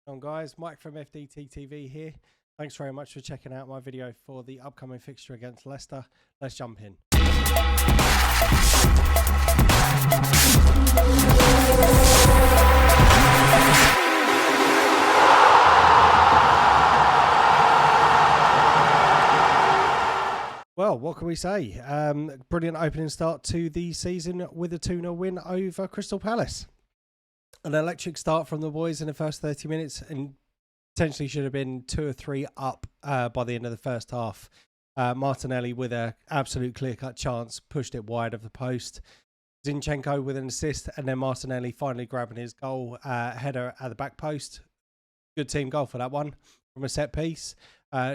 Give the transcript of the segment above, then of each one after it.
On guys, Mike from FDT-TV here. Thanks very much for checking out my video for the upcoming fixture against Leicester. Let's jump in. Well, what can we say? Brilliant opening start to the season with a 2-0 win over Crystal Palace. An electric start from the boys in the first 30 minutes and potentially should have been 2 or 3 up by the end of the first half. Martinelli with an absolute clear-cut chance, pushed it wide of the post. Zinchenko with an assist, and then Martinelli finally grabbing his goal header at the back post. Good team goal for that one from a set piece.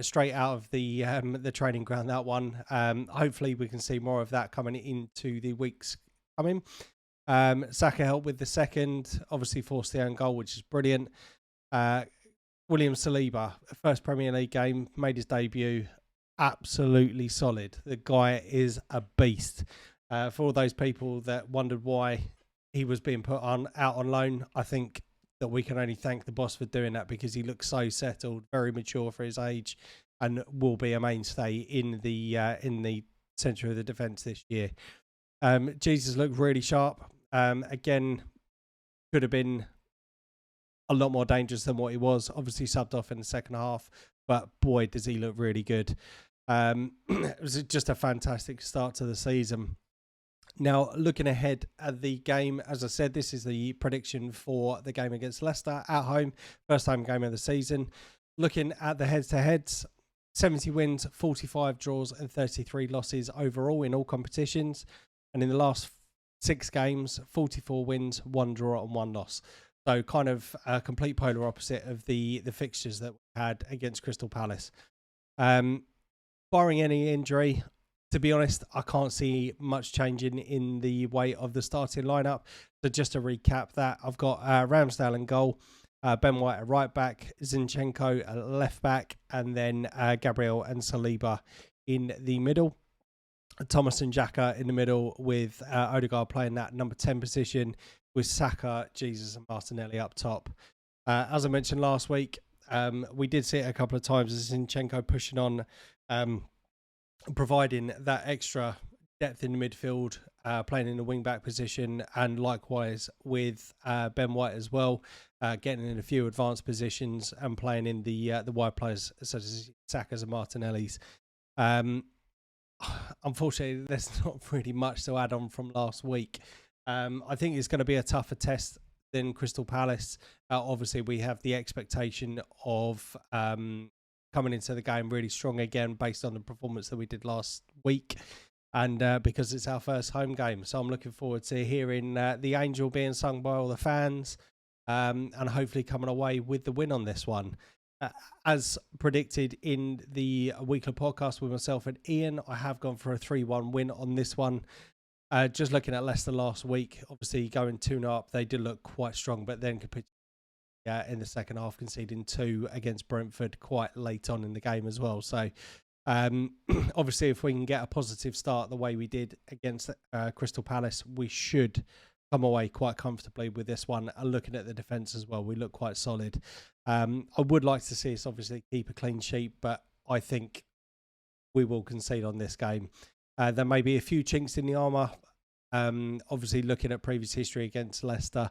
Straight out of the training ground, that one. Hopefully we can see more of that coming into the weeks coming. Saka helped with the second, obviously forced the own goal, which is brilliant. William Saliba, first Premier League game, made his debut, absolutely solid. The guy is a beast. For all those people that wondered why he was being put out on loan, I think that we can only thank the boss for doing that, because he looks so settled, very mature for his age, and will be a mainstay in the centre of the defence this year. Jesus looked really sharp. Again, could have been a lot more dangerous than what he was. Obviously subbed off in the second half, but boy, does he look really good. It was just a fantastic start to the season. Now, looking ahead at the game, as I said, this is the prediction for the game against Leicester at home. First home game of the season. Looking at the heads-to-heads, 70 wins, 45 draws and 33 losses overall in all competitions. And in the last 6 games, 44 wins, 1 draw and 1 loss. So kind of a complete polar opposite of the fixtures that we had against Crystal Palace. Barring any injury, to be honest, I can't see much changing in the way of the starting lineup. So just to recap that, I've got Ramsdale in goal, Ben White at right back, Zinchenko at left back, and then Gabriel and Saliba in the middle. Thomas and Xhaka in the middle, with Odegaard playing that number 10 position, with Saka, Jesus and Martinelli up top. As I mentioned last week, we did see it a couple of times, Zinchenko pushing on, providing that extra depth in the midfield, playing in the wing-back position, and likewise with Ben White as well, getting in a few advanced positions and playing in the wide players such as Saka's and Martinelli's. Unfortunately, there's not really much to add on from last week. I think it's going to be a tougher test than Crystal Palace. Obviously, we have the expectation of coming into the game really strong again based on the performance that we did last week, and because it's our first home game. So I'm looking forward to hearing the Angel being sung by all the fans, and hopefully coming away with the win on this one. As predicted in the weekly podcast with myself and Ian, I have gone for a 3-1 win on this one. Just looking at Leicester last week, obviously going 2-0 up, they did look quite strong, but then in the second half, conceding 2 against Brentford quite late on in the game as well. So obviously, if we can get a positive start the way we did against Crystal Palace, we should come away quite comfortably with this one. And looking at the defence as well, we look quite solid. I would like to see us obviously keep a clean sheet, but I think we will concede on this game. There may be a few chinks in the armour, obviously looking at previous history against Leicester,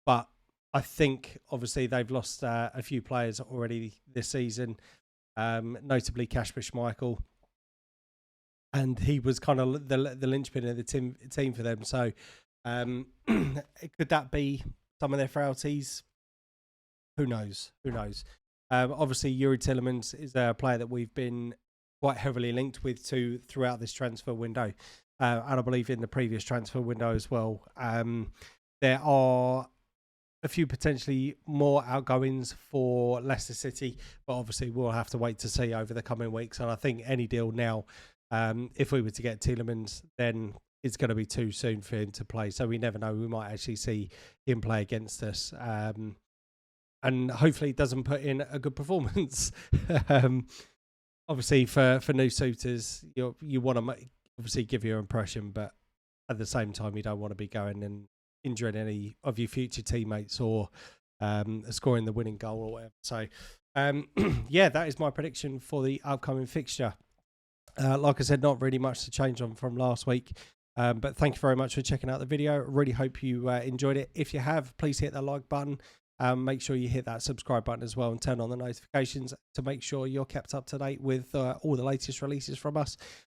but I think obviously they've lost a few players already this season, notably Kasper Schmeichel, and he was kind of the linchpin of the team for them. So could that be some of their frailties? Who knows? Obviously, Yuri Tillemans is a player that we've been quite heavily linked with throughout this transfer window, and I believe in the previous transfer window as well. There are a few potentially more outgoings for Leicester City, but obviously we'll have to wait to see over the coming weeks. And I think any deal now, if we were to get Tillemans, then it's going to be too soon for him to play. So we never know. We might actually see him play against us. And hopefully it doesn't put in a good performance. Obviously, for new suitors, you want to obviously give your impression, but at the same time, you don't want to be going and injuring any of your future teammates or scoring the winning goal or whatever. So, yeah, that is my prediction for the upcoming fixture. Like I said, not really much to change on from last week. But thank you very much for checking out the video. Really hope you enjoyed it. If you have, please hit that like button. Make sure you hit that subscribe button as well and turn on the notifications to make sure you're kept up to date with all the latest releases from us.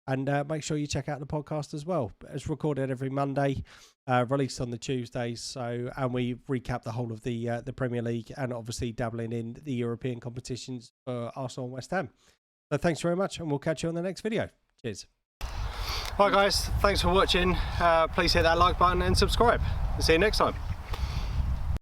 And make sure you check out the podcast as well. It's recorded every Monday, released on the Tuesdays. And we recap the whole of the Premier League and obviously dabbling in the European competitions for Arsenal and West Ham. So thanks very much, and we'll catch you on the next video. Cheers. Hi guys, thanks for watching. Please hit that like button and subscribe. See you next time.